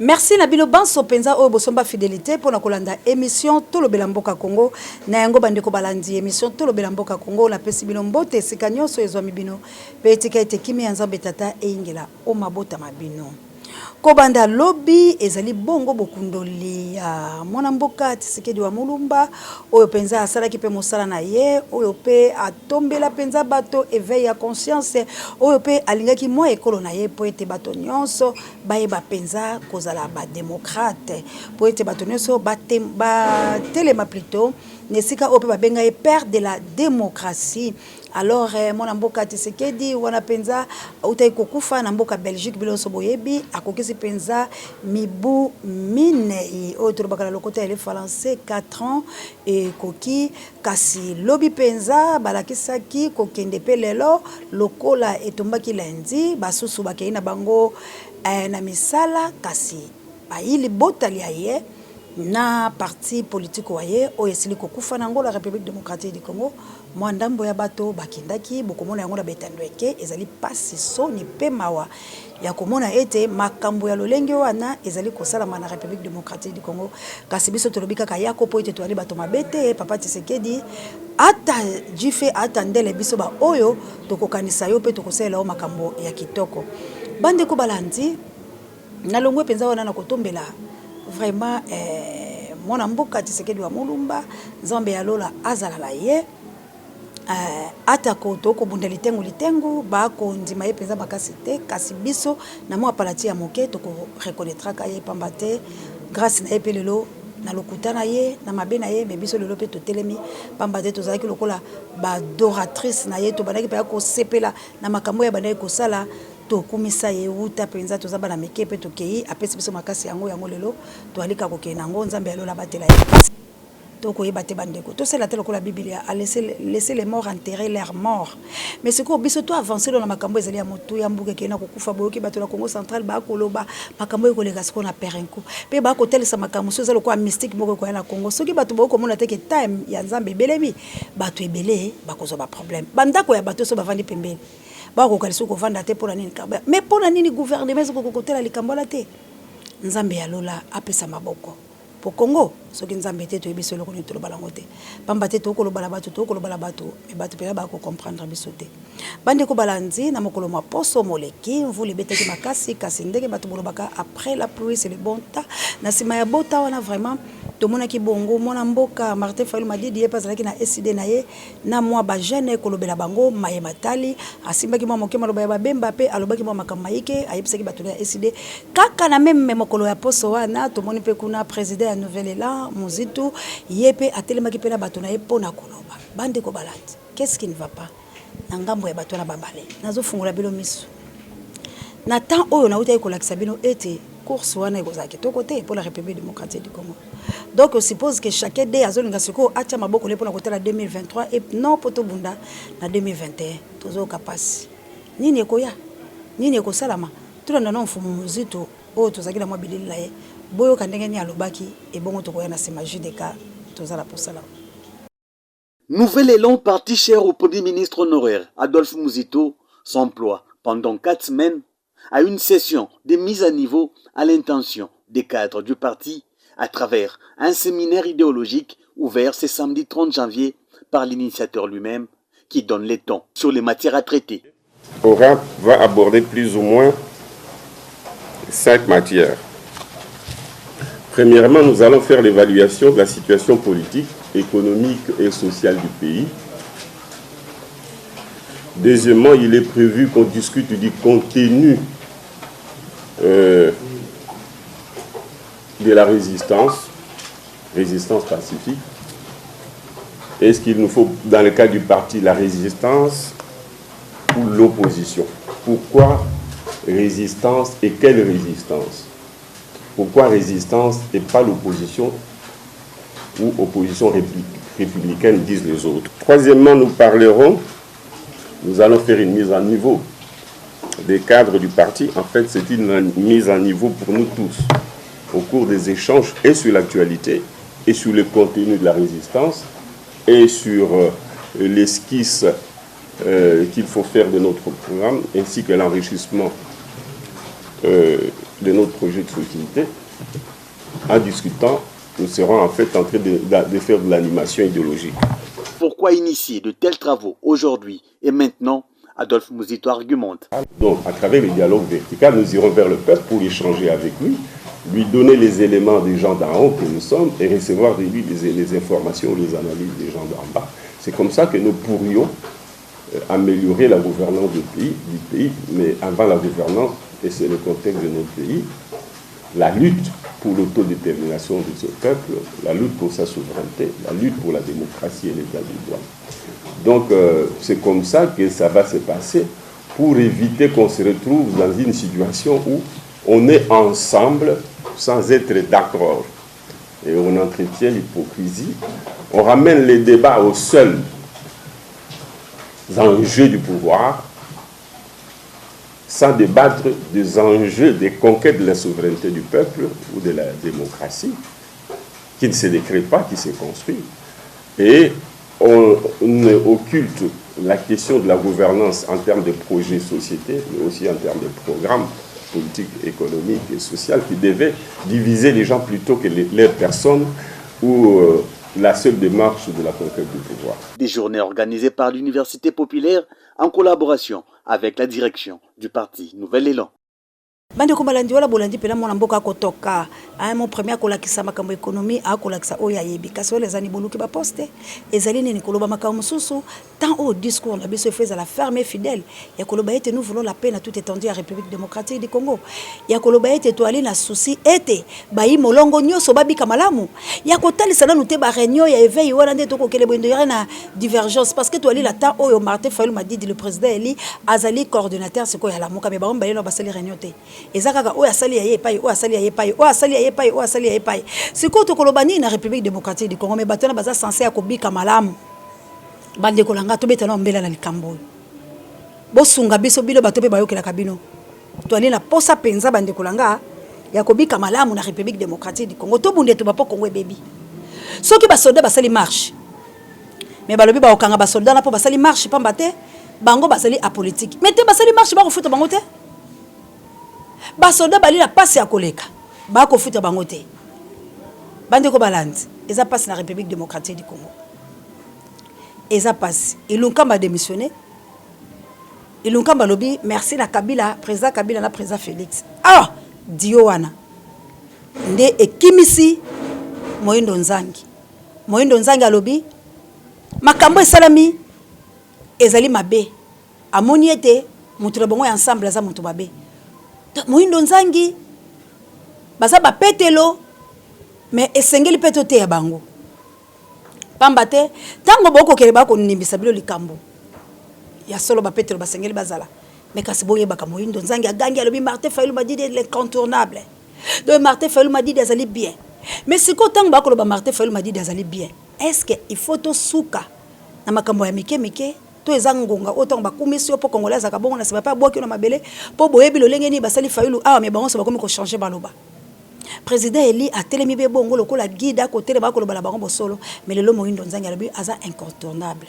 Merci Nabino Banso penza oyo bosomba fidélité pour na kolanda émission Tolobela Mboka Congo na yango bandeko balandi émission Tolobela Mboka Congo la pesi bino mbote sika nyonso ezwami bino pe etika ete kimi ya Nzambe tata eingela o mabota mabino kobanda lobby ezali bongo bokundoli ya mwana mboka Tshisekedi wa Mulumba oyo penza asalaki pe mosala na ye oyo pe atombela penza bato éveil ya conscience oyo pe alingaki mwa ekolo na ye po ete bato nyonso bayeba penza kozala ba démocrate po ete bato nyonso batelema plutôt nesika oyo pe babenga ye père de la démocratie. Alors mwana mboka Tshisekedi wana penza utai kokufa na mboka Belgique bilonso boyebi akokisi penza mibu mine oyo tolobaka lokota ele français 4 ans et koki kasi lobi penza balakisaki kokende pe lelo lokola etombaki lundi basusu bakei na bango na misala kasi bayili botali aye na parti politique waye oyo esili kokufa nango la République démocratique du Congo mwandambo ya bato bakindaki bokomona yango na betando eke ezali pasi soni pe mawa ya komona ete makambo ya lolenge wana ezali kosalama na République démocratique du Congo kasi biso tolobika kaya ko po ete toali bato mabete papa Tshisekedi ata jife ata ndele biso ba oyo tokokanisa yo pe tokosela o makambo ya kitoko bande ko balandi na longwe penza wana na kotombela vraiment mwana mboka Tshisekedi wa Mulumba Nzambe ya lola azala la ye atako toko bundeli litengu ba ko ndima ye penza makasi te kasi biso na mwa palati ya moke toko reconnaîtra ka ye pambate grâce na epelelo na lokuta na ye na mabe na ye me biso lelo pe to telemi pambate to zaki lokola ba doratrice na ye to banaki pe ko sepela na makambo ya banaki ko sala to kumisa ye uta penza to zaba na mekepe to kei apesi biso makasi yango lelo to alika ko ke nango Nzambe alola batela ye to ko yebate bandeko to sela telo ko la Biblia a laisser les morts enterrer leurs morts mais c'est ko biso to avancer dans makambo ezali ya motu ya mbuke ke na ko kufa boyoki bato la Congo central ba ko loba makambo ko lega siko na perenko pe ba ko telesa makambo so zalo ko mystique moko ko na Congo soki bato boko mona teke time ya Nzambe belemi bato ebele ba ko zo ba problème bandako ya bato so bavandi pembeni ba ko kaliso ko vanda te pona nini kaba mais pona nini gouvernement so ko kotela likambola te Nzambe ya lola apesa maboko pour Congo soki Nzambe te to ebiso lokoni to lobalango te pamba te to ko lobala bato me bato pela ba ko comprendre biso te bande ko balanzi na mokolo ma poso moleki mvuli beteki makasi kasi ndenge bato bolobaka après la pluie c'est le bon temps na sima ya bota wana vraiment to mona ki bongo mona mboka Martin Fayulu Madidi pas zalaki na SID na ye na mwa ba jeune ko lobela bango maye matali asimbaki mwa mokema loba ya bemba pe alobaki mwa makamaike ayebisaki bato ya SID kaka na même mokolo ya poso wana to moni pe kuna président ya nouvelle élan Muzitu yepe atelemaki pe na bato na ye pona koloba bande ko balati qu'est-ce qui ne va pas na ngambo ya bato na babale nazo fungula bilo miso na temps oyo na uta ekolakisa bino ete course wana ekozaki to côté pour la République démocratique du Congo donc on suppose que chacun des azolinga siko atia maboko le pona kotela 2023 et non poto bunda na 2021 tozo kapasi nini ekoya nini ekosalama tulanda na mfumu Muzitu oyo tozaki na mwa bilili la ye boyo kandenge ni alobaki et bongo tokoya na sema judeka tozala pour cela. Nouvel élan parti cher au premier ministre honoraire Adolphe Muzito s'emploie pendant 4 semaines à une session de mise à niveau à l'intention des cadres du parti à travers un séminaire idéologique ouvert ce samedi 30 janvier par l'initiateur lui-même qui donne les tons sur les matières à traiter. Aura va aborder plus ou moins 5 matières. Premièrement, nous allons faire l'évaluation de la situation politique, économique et sociale du pays. Deuxièmement, il est prévu qu'on discute du contenu de la résistance pacifique. Est-ce qu'il nous faut, dans le cas du parti, la résistance ou l'opposition? Pourquoi résistance et quelle résistance? Pourquoi résistance et pas l'opposition ou opposition républicaine, disent les autres? Troisièmement, nous allons faire une mise à niveau des cadres du parti. En fait, c'est une mise à niveau pour nous tous, au cours des échanges et sur l'actualité, et sur le contenu de la résistance, et sur l'esquisse qu'il faut faire de notre programme, ainsi que l'enrichissement de notre projet de société. En discutant, nous serons en fait en train de faire de l'animation idéologique. Pourquoi initier de tels travaux aujourd'hui et maintenant? Adolphe Mouzito argumente. Donc, à travers le dialogue vertical, nous irons vers le peuple pour échanger avec lui donner les éléments des gens d'en haut que nous sommes et recevoir de lui les informations, les analyses des gens d'en bas. C'est comme ça que nous pourrions améliorer la gouvernance du pays, mais avant la gouvernance, et c'est le contexte de notre pays, la lutte pour l'autodétermination de ce peuple, la lutte pour sa souveraineté, la lutte pour la démocratie et l'état du droit. Donc c'est comme ça que ça va se passer pour éviter qu'on se retrouve dans une situation où on est ensemble sans être d'accord. Et on entretient l'hypocrisie, on ramène les débats aux seuls enjeux du pouvoir, sans débattre des enjeux, des conquêtes de la souveraineté du peuple ou de la démocratie, qui ne se décrète pas, qui se construit. Et on occulte la question de la gouvernance en termes de projets de société, mais aussi en termes de programmes politiques, économiques et sociaux qui devaient diviser les gens plutôt que leurs personnes ou la seule démarche de la conquête du pouvoir. Des journées organisées par l'Université populaire en collaboration avec la direction du parti Nouvel Élan. Bande ko balandi wala bolandi pela mona mboka kotoka mon premier akolakisa makambo économie akolakisa oya yebi kasi wala zani boluki ba poste ezali nini koloba makambo mususu tant au discours na biso feza la ferme fidèle ya koloba ete nous voulons la paix na toute étendue à République démocratique du Congo ya koloba ete toali na souci ete bayi molongo nyoso babika malamu ya kotalisa na nute ba réunion ya éveil wana nde tokokele bondo ya na divergence parce que toali la temps oyo Martin Fayulu m'a dit le président Eli azali coordinateur seko ya la moka be ba mbali no basali réunion te ezakaka oya sali ya yepai oya sali ya yepai oya sali ya yepai oya sali ya yepai siko to kolobani na République démocratique du Congo me batona baza censé ya kobika malamu bande kolanga to betana mbela na likambo bosunga biso bilo bato pe bayokela kabino to ali na posa penza bande kolanga ya kobika malamu na République démocratique du Congo to bunde to bapo Congo bebi soki ba soldat basali marche mais balobi ba okanga ba soldat na po basali marche pamba te bango basali apolitique mais te basali marche ba kofuta bango te basoda bali la passe ya koleka ba ko futa bango te bande ko balandi eza passe na République démocratique du Congo eza passe ilunkamba démissionné ilunkamba lobi merci na Kabila président Kabila na président Félix dio wana nde ekimisi Moindo Nzangi alobi makambo esalami ezali mabe amoni ete mutu na bango ensemble aza mutu mabe Moindo Nzangi baza ba petelo mais esengeli peto te ya bango pamba te tango boko kele ba ko nimbisa bilo likambo ya solo ba petelo basengeli bazala mais kasi boye baka Moindo Nzangi agangi alobi Martin Fayulu m'a dit l'incontournable donc Martin Fayulu m'a dit des ali bien mais siko tango ba ko ba Martin Fayulu m'a dit des ali bien est-ce que il faut to suka na makambo ya mike to ezangonga autant ba commission pour congolais za kabongo na se pas boki na mabele po boyebi lo lengeni basali Fayulu mais bango se ba komi ko changer baloba président Eli a telemi be bongo lokola guide à côté de ba ko loba la bango bosolo mais le Moindo Nzangi alobi aza incontournable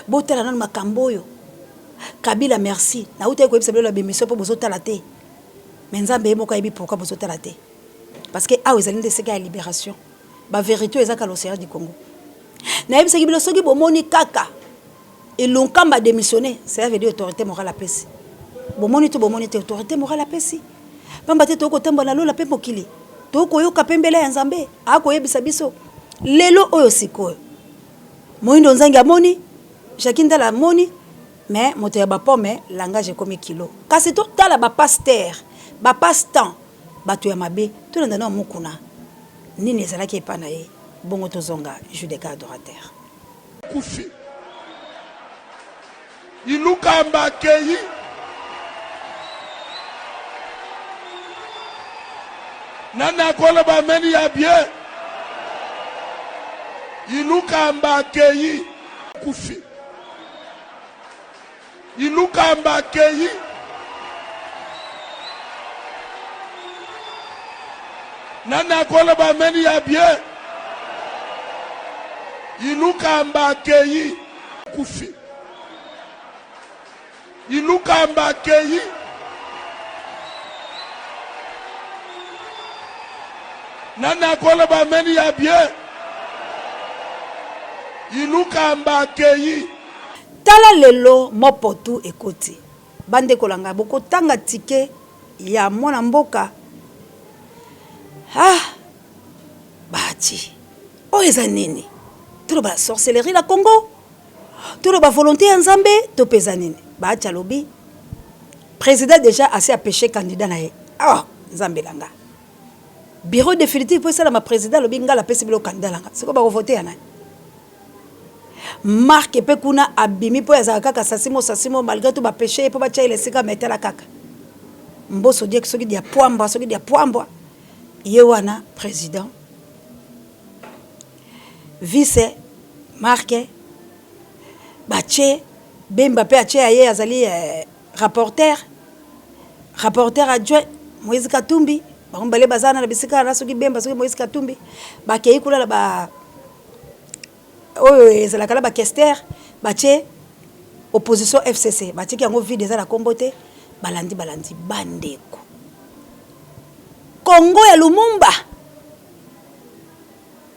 botela na makambo yo Kabila merci na uta ko ebisa la bémission po bozota la te mais Nzambe moko yebi pourquoi bozota la te parce que ezali de seka ya libération ba vérité ezaka l'océan du Congo na ebisa kibilo soki bomoni kaka et l'onkamba démissionné, ça veut dire autorité morale à pesi. Bomoni autorité morale à pesi. Pamba te toko tembo na lo la pe mokili. Toko yo kapembele ya Nzambe, ako yebisa biso. Lelo oyo sikoyo. Moindo Nzangi amoni, Jakinda la moni, mais moto ya ba pomme langage comme kilo. Kasi to tala ba pasteur, ba passe-temps, bato ya mabe, to ndana mukuna. Nini ezalaki epana ye. Bongo tozonga, Judeka adorateur. Koufi. Ilukamba Keyi Nana kola ba meni ya bien Ilukamba Keyi Koufi Ilukamba Keyi Nana kola ba meni ya bien Ilukamba Keyi Koufi Ilukamba Keyi Nana koloba meni ya bien. Iluka mbakei. Tala lelo mopotu ekoti. Bande kolanga boko tanga tike ya mwana mboka. Ah, bati. Oh, eza nini? Tout ba sorcellerie la Congo. Tout ba volonté en Zambé, to pesa nini? Bati alobi. Président déjà assez apêché candidat nae. Ah, Zambé langa. Bureau définitif pour ça ma président lobi ngala pesi bilo candidat langa. C'est quoi ba voter yana? Marc et Pekuna abimi po ya kaka sasimo malgré tout ba péché po ba tia ile sika metela kaka. Mboso die soki dia poamba. Yewana président. Vice Marc Bache Bemba pe ache aye azali rapporteur adjoint Moïse Katumbi. Bakombale bazana na bisika na soki Bemba soki Moïse Katumbi. Bakei kula la ba oyo ezalaka la ba Kester bache opposition FCC bache ki yango vide ezala kombote balandi bandeko Congo ya Lumumba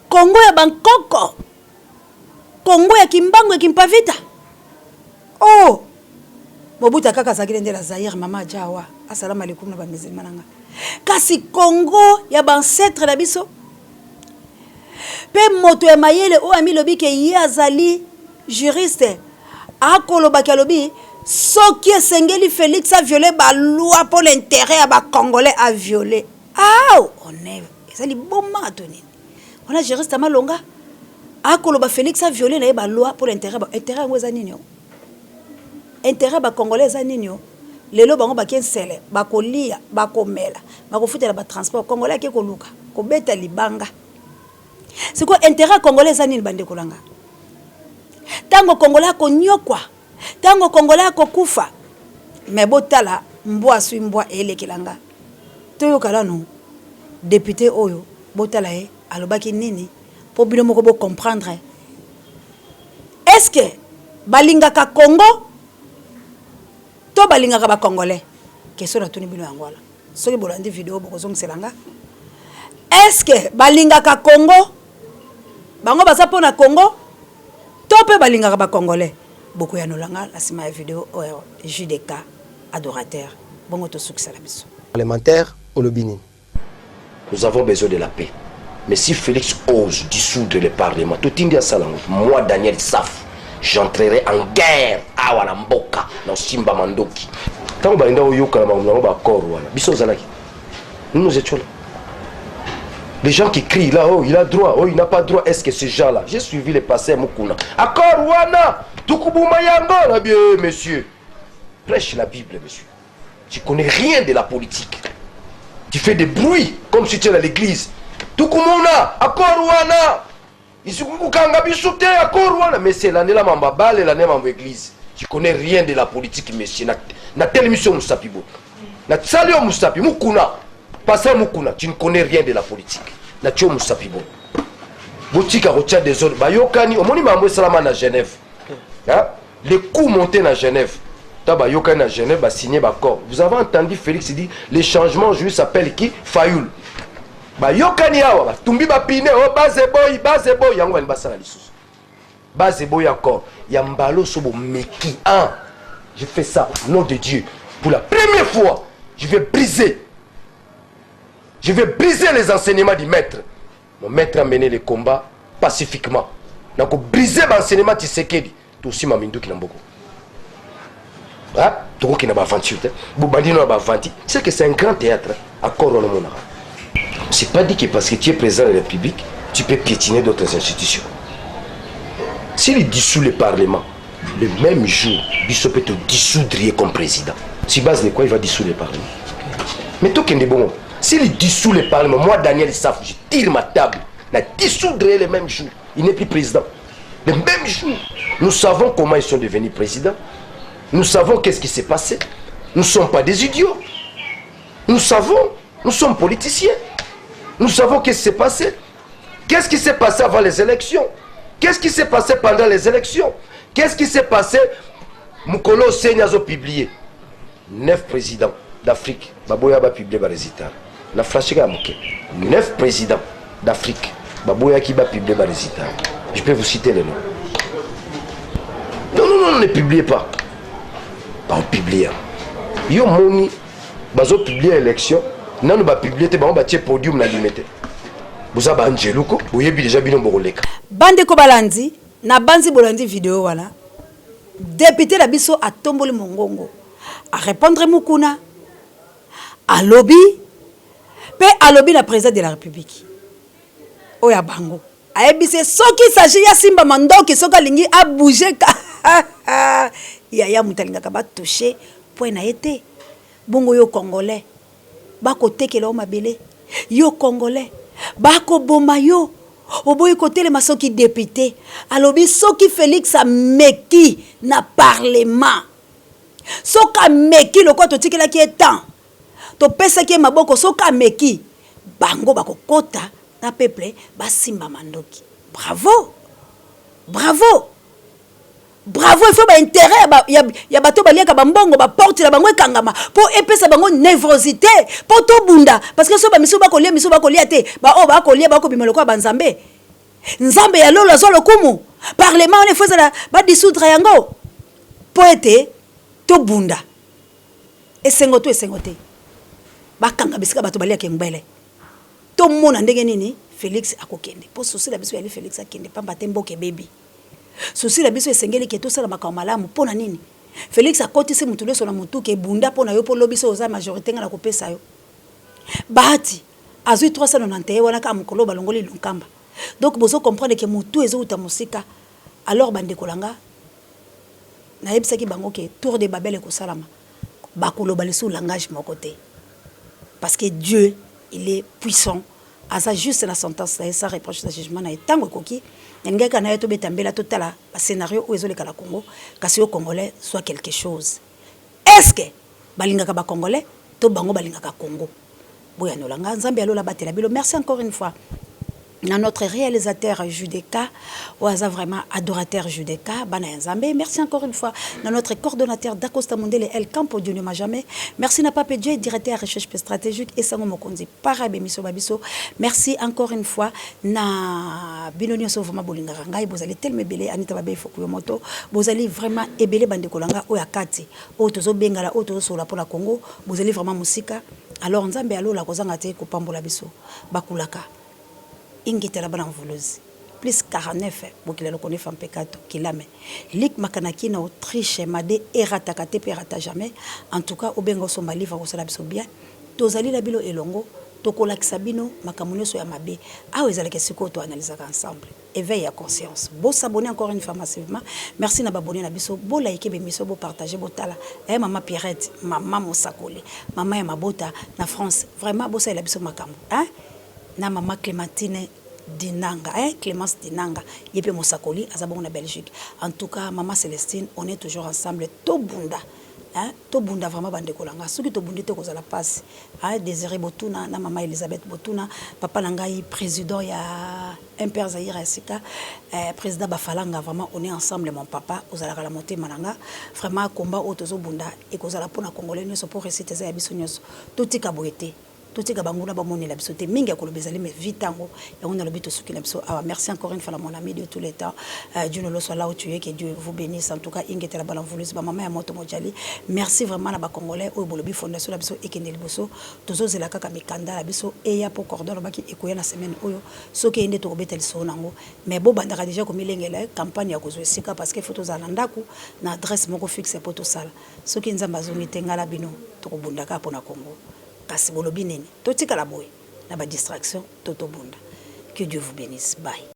Congo ya Bangkoko Congo ya Kimbangu ya Kimpavita oh Mobutu kaka zakile ndela Zaire mama Jawa assalamu alaikum na ba musulmana nga kasi Congo ya ancêtre na biso pe moto ya mayele o ami lobi ke yazali juriste akoloba kalobi soki esengeli Félix a violé ba loi pour l'intérêt à ba congolais a violé ah on est ezali bomma toni on a juriste malonga akoloba Félix a violé na ba loi pour l'intérêt ngoza nini intérêt ba congolais za nini lelo bango ba kensele ba kolia ba komela ba kofutela ba transport congolais ke koluka ko beta libanga. C'est quoi intérêt congolais anini bande kolanga? Tango congolais ko nyokwa, tango congolais ko kufa. Mais botala mbwa sui mbwa elekelanga. Toyo kala no député oyo botala alobaki nini pour bino moko bo comprendre. Est-ce que balingaka Congo to balingaka ba congolais? Question na tuni bino yangola. Soki bolandi vidéo boko zongselanga. Est-ce que balingaka Congo bango baza pona Congo tope balingaka ba congolais beaucoup ya nolanga la sima vidéo JDK adorateur bongo to sukisa la biso parlementaire au lobini. Nous avons besoin de la paix. Mais si Félix ose dissoudre le Parlement, tout India Salam, moi Daniel Saf, j'entrerai en guerre à Walamboka dans Simba Mandoki. Tant que nous avons nous étions là. Les gens qui crient là, oh il a droit, oh il n'a pas droit, est-ce que ces gens-là, j'ai suivi les passés à Mukuna. Accord Wana, Tukubuma Yango, bien monsieur. Prêche la Bible, monsieur. Tu connais rien de la politique. Tu fais des bruits comme si tu es à l'église. Tukumuna, accord Wana. Isukukanga bisute, accord Wana. Mais c'est l'année là, mamba balle et l'année mamba église. Tu connais rien de la politique, monsieur. Na telle mission Moussapibo. Na tsalio Moussapi, Mukuna. Passé à Mukuna, tu ne connais rien de la politique. Natio Moussapibo. Boutika retient des autres. Bayokani, au moment où Salama à Genève. Les coups montés à Genève. Taba Yokani à Genève a signé l'accord. Vous avez entendu Félix dit les changements juste s'appellent qui? Fayoul. Bayokani awa, Tumbi Bapine, oh Bazeboy, Yango en Bassana Lissous. Bazeboy accord. Yambalo Sobo Meki. Je fais ça au nom de Dieu. Pour la première fois, je vais briser les enseignements du maître. Mon maître a mené le combat pacifiquement. Donc, briser l'enseignement de Tshisekedi. Tout aussi, Mamindou qui n'a beaucoup. Tout qui n'a pas aventure. Boubandino n'a pas aventure. C'est que c'est un grand théâtre. Accord au monde. C'est pas dit que parce que tu es président de la République, tu peux piétiner d'autres institutions. S'il dissout le Parlement, le même jour, Bissot peut te dissoudre comme président. Sur base de quoi il va dissoudre le Parlement? Mais tout qui est bon. S'il dissout le Parlement, moi Daniel Saf, je tire ma table, la dissoudrai le même jour. Il n'est plus président. Le même jour. Nous savons comment ils sont devenus présidents. Nous savons qu'est-ce qui s'est passé. Nous ne sommes pas des idiots. Nous savons, nous sommes politiciens. Nous savons qu'est-ce qui s'est passé. Qu'est-ce qui s'est passé avant les élections? Qu'est-ce qui s'est passé pendant les élections? Qu'est-ce qui s'est passé? Mukolo Seigneur a publié 9 présidents d'Afrique. Baboya va publier les résultats. na flashé à moké 9 présidents d'Afrique baboya qui va publier les résultats. Je peux vous citer les noms. Non, ne publiez pas. Pas en publier. Yo moni bazo publier élection, non ba publier te ba on bâtir podium na limité. Vous avez Angeluko, vous avez déjà bien boroleka. Bande ko balandi na banzi bolandi vidéo wana. Député la biso a tomboli mongongo. A répondre mukuna. A lobby. Pe a lobby la président de la République. Oya bango. A ebise soki s'agit ya Simba Mandoki soka lingi a bouger ka. Ya mutalinga ka ba toucher point na été. Bongo yo congolais. Bako tekela o mabele. Yo congolais. Bako bomba yo. Oboy côté les masoki député. Alobi soki Félix a meki na parlement. Soka meki le quoi to tikela ki est temps. To pesa ki maboko soka meki. Bango bako kota na peuple ba Simba Mandoki. Bravo. Bravo. Bravo, il faut ba intérêt ya bato balia ka bambongo ba porte la bango kangama pour epesa bango névrosité pour to bunda parce que so ba miso ba kolia te ba o ba kolia ba ko bimelo kwa banzambe nzambe ya lolo zo lokumu parlement on faut ça ba dissoudre yango poete to bunda esengoto ba kanga bisika bato balia ke ngbele to mona ndenge nini Félix akokende pour souci la biso ya Félix akende pamba tembo ke baby souci la biso esengeli ke to sala makamalamu pona nini Félix akotisi mutu leso na mutu ke bunda pona yo po lobiso oza majorité ngala kopesa yo bahati azui 391 wana ka mukolo balongoli lunkamba donc bozo comprendre que mutu ezo uta musika alors bande kolanga na yebisa ki bango ke tour de Babel ko salama bakolo balisu langage moko te parce que Dieu il est puissant asa juste la sentence et ça reproche le jugement na etango koki ngeka na yeto betambela totala ba scénario où ezoleka la Congo kasi au congolais soit quelque chose est-ce que balingaka ba congolais to bango balingaka Congo boya nolanga nzambe alola batela bilo merci encore une fois na notre réalisateur Judeka oaza vraiment adorateur Judeka bana nzambe merci encore une fois na notre coordonnateur d'Acosta Mondele El Campo Dieu ne m'a jamais merci na Pape Dieu directeur recherche stratégique et sango mokonzi parabe miso babiso merci encore une fois na binonio so vraiment bolinga ngai bozali tellement belé Anita Babe Fokuyo moto bozali vraiment ebelé bande kolanga oya kati o tozo bengala o tozo sola pour la Congo bozali vraiment musika alors nzambe alola kozanga te ko pambola biso bakulaka ingitela bana mvuluzi plus 49 bokila lo connaît femme pekato kilame lik makanaki na Autriche made erata kate perata jamais en tout cas obengo so maliva ko sala biso bien tozali la bilo elongo tokola kisabino makamunyo so ya mabe awe ezala ke siko to analyser ensemble éveil à conscience bo s'abonner encore une fois massivement merci na babonner na biso bo like be miso bo partager bo tala maman Pierrette maman Mosakoli maman ya mabota na France vraiment bo sa la biso makambo hein na maman Clémentine Dinanga, Clémence Dinanga, Yépe Mosakoli, Azabon na Belgique. En tout cas, maman Célestine, on est toujours ensemble. Tobunda, Tobunda vraiment bande kolanga. Ceux qui Tobunda te cause la passe, Désiré Botuna, na maman Elisabeth Botuna, papa Langai président ya Imper Zahir Sika, président Bafalanga vraiment on est ensemble mon papa, aux la montée mananga, vraiment combat autozo bunda et cause la pona congolais ne se pour réciter za bisonyos. Tout est kaboité. Tout est kabanguna ba moni la bisoté minga ko lobezali mais vitango et on a le but suki la biso merci encore une fois mon ami de tous les temps Dieu ne le soit là où tu es que Dieu vous bénisse en tout cas ingete la balanvoulus ba maman ya moto mojali merci vraiment na ba congolais au bolobi fondation la biso ekendeli boso tozo zela kaka mikanda la biso et ya pour cordon baki ekoya na semaine oyo soki ende to betel so nango mais bo bandaka déjà comme ilengela campagne ya kozwe sika parce que photos za ndako na adresse moko fixe pour tout ça soki nzamba zongi tengala bino to kobundaka pona Congo kasi bolobi nini totika la boy na ba distraction toto bunda que Dieu vous bénisse bye.